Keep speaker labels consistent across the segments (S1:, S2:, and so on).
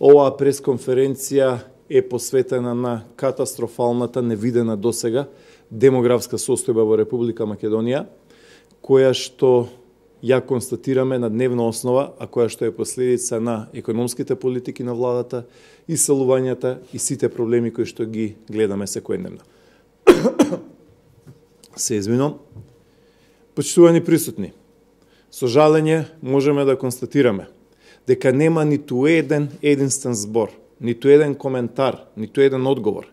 S1: Оваа пресконференција е посветена на катастрофалната, невидена досега, демографска состојба во Република Македонија, која што ја констатираме на дневна основа, а која што е последица на економските политики на владата, иселувањата и сите проблеми кои што ги гледаме секојдневно. Се извинувам. Почитувани присутни, со жалење можеме да констатираме дека нема ниту еден единствен збор, ниту еден коментар, ниту еден одговор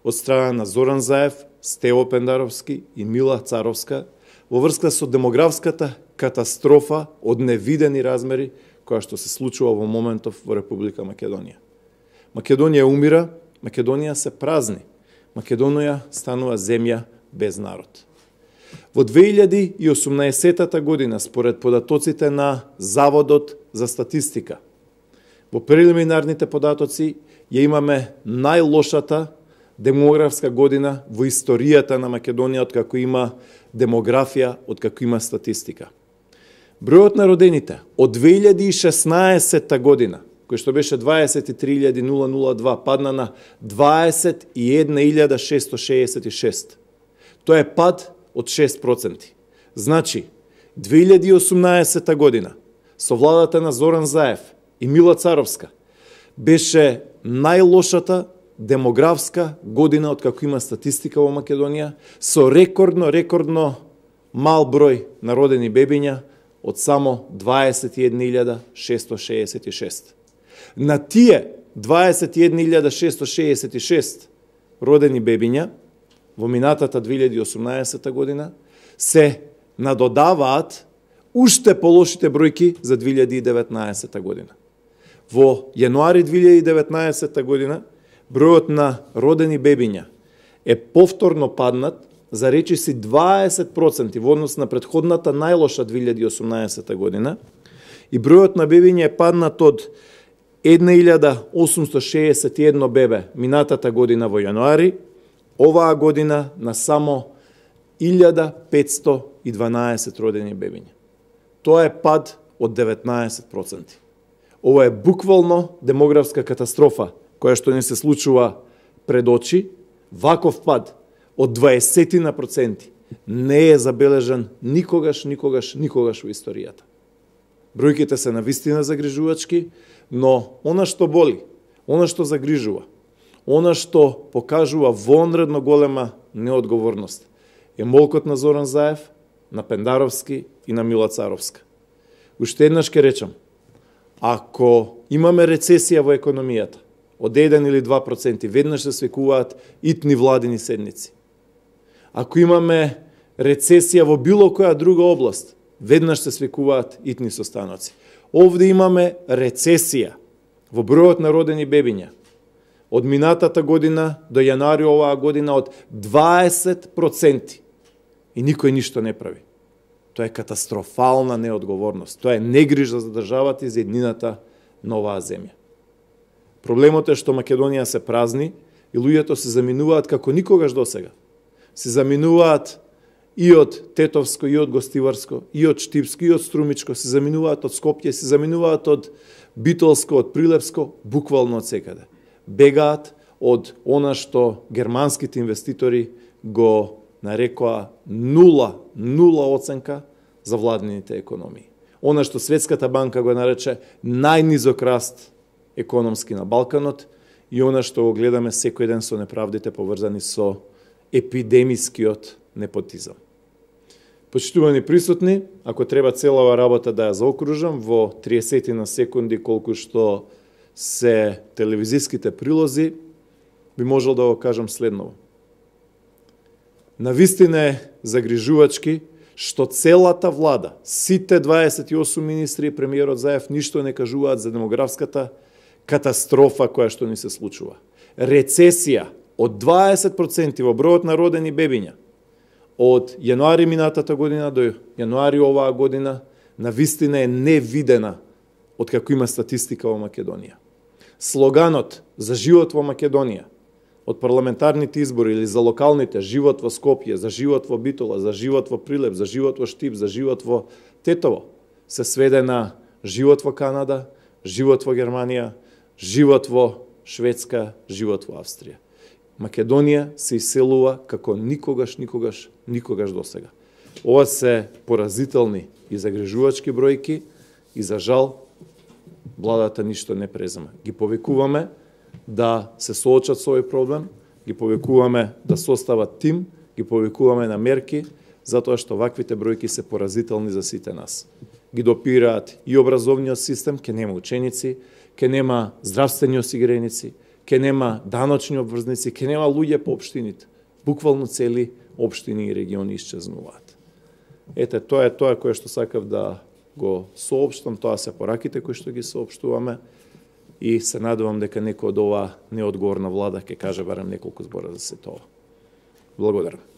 S1: од страна на Зоран Заев, Стево Пендаровски и Мила Царовска во врска со демографската катастрофа од невидени размери која што се случува во моментов во Република Македонија. Македонија умира, Македонија се празни, Македонија станува земја без народ. Во 2018 година, според податоците на Заводот за статистика, во прелиминарните податоци ја имаме најлошата демографска година во историјата на Македонија откако има демографија, откако има статистика. Бројот на родените од 2016 година, кој што беше 23.002, падна на 21.666. Тоа е пад од 6%. Значи, 2018 година, со владата на Зоран Заев и Мила Царовска, беше најлошата демографска година откако има статистика во Македонија, со рекордно мал број на родени бебиња од само 21.666. На тие 21.666 родени бебиња во минатата 2018 година се надодаваат уште полошите бројки за 2019 година. Во јануари 2019 година бројот на родени бебиња е повторно паднат за речиси 20% во однос на претходната најлоша 2018 година и бројот на бебиња е паднат од 1861 бебе минатата година во јануари, оваа година на само 1512 родени бебиња. Тоа е пад од 19%. Ова е буквално демографска катастрофа која што ни се случува пред очи. Ваков пад од 20% не е забележан никогаш во историјата. Бројките се навистина загрижувачки, но она што боли, она што загрижува, она што покажува вонредно голема неодговорност е молкот на Зоран Заев, на Пендаровски и на Мила Царовска. Уште еднаш ке речам, ако имаме рецесија во економијата од 1 или 2%, веднаш се свекуваат итни владини седници. Ако имаме рецесија во било која друга област, веднаш се свекуваат итни состаноци. Овде имаме рецесија во бројот на родени бебиња од минатата година до јануари оваа година од 20% и никој ништо не прави. Тоа е катастрофална неодговорност. Тоа е негрижа за државата и за еднината на оваа земја. Проблемот е што Македонија се празни и луѓето се заминуваат како никогаш досега. Се заминуваат и од Тетовско, и од Гостиварско, и од Штипско, и од Струмичко, се заминуваат од Скопје, се заминуваат од Битолско, од Прилепско, буквално од секаде. Бегаат од она што германските инвеститори го нарекоа нула оценка за владините економии. Она што Светската банка го нарече најнизок раст економски на Балканот и она што го гледаме секој ден со неправдите поврзани со епидемискиот непотизам. Почитувани присутни, ако треба целава работа да ја заокружам во 30 на секунди колку што се телевизиските прилози, би можел да го кажам следново. Навистина е загрижувачки што целата влада, сите 28 министри и премиерот Заев ништо не кажуваат за демографската катастрофа која што ни се случува. Рецесија од 20% во бројот на родени бебиња од јануари минатата година до јануари оваа година навистина е невидена од како има статистика во Македонија. Слоганот за живот во Македонија од парламентарните избори или за локалните, живот во Скопје, за живот во Битола, за живот во Прилеп, за живот во Штип, за живот во Тетово, се сведе на живот во Канада, живот во Германија, живот во Шведска, живот во Австрија. Македонија се иселува како никогаш досега. Ова се поразителни и загрижувачки бројки и за жал владата ништо не презема. Ги повикуваме да се соочат со овој проблем, ги повикуваме да состават тим, ги повикуваме на мерки, затоа што ваквите бројки се поразителни за сите нас. Ги допираат и образовниот систем, ке нема ученици, ке нема здравствени осигуреници, ке нема даночни обврзници, ке нема луѓе по општините. Буквално цели општини и региони исчезнуваат. Ете, тоа е тоа кое што сакав да го соопштам, тоа се пораките кои што ги соопштуваме и се надевам дека некој од ова неодговорна влада ќе каже барем неколку збора за се тоа. Благодарам.